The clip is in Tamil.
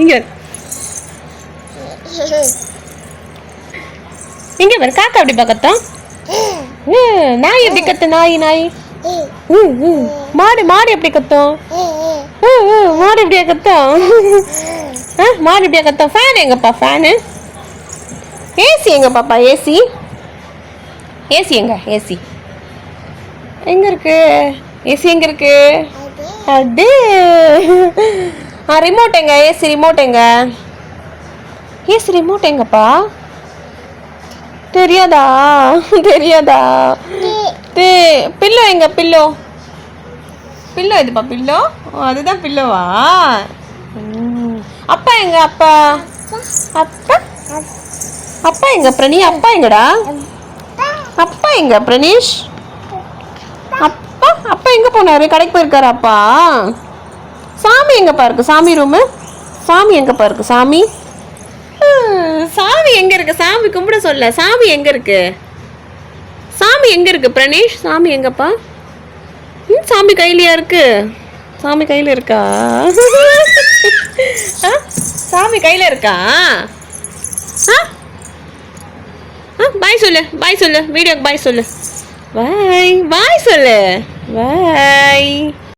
இங்க இங்க வர காக்கா அப்படி பக்கத்தான். நாய் எப்படி கத்து? நாய் நாய். மாடு மாடு எப்படி கத்தும்? மாடு எப்படியா கத்தும்? மாடு எப்படியா கத்தும்? ஃபேன் எங்கப்பா? ஃபேனு. ஏசி எங்க பாப்பா? ஏசி ஏசி எங்க? ஏசி எங்க இருக்கு? ஏசி எங்க இருக்கு? அது ரிமோட் எங்க? ஏசி ரிமோட் எங்க? ஏசி ரிமோட் எங்கப்பா? தெரியாதா? தெரியாதா? பில்லோ எங்க? Pillow pillow இதுப்பா. பில்லோ அதுதான் பில்லோவா? அப்பா எங்க? அப்பா அப்பா அப்பா எங்க? பிரணி அப்பா எங்கடா? அப்பா எங்க பிரணீஷ்? அப்பா அப்பா எங்க போனாரு? கடைக்கு போயிருக்காரு அப்பா. சாமி எங்கப்பா இருக்கு? சாமி ரூமு. சாமி எங்கப்பா இருக்கு? சாமி சாமி எங்க இருக்கு? சாமி கும்பிட சொல்ல. சாமி எங்க இருக்கு? சாமி எங்க இருக்கு பிரணீஷ்? சாமி எங்கப்பா? சாமி கையிலயா இருக்கு? சாமி கையில இருக்கா? சாமி கையில இருக்கா? பாய் சொல்லு. பாய் சொல்லு. வீடியோக்கு பாய் சொல்லு. பாய் பாய் சொல்லு. பாய்.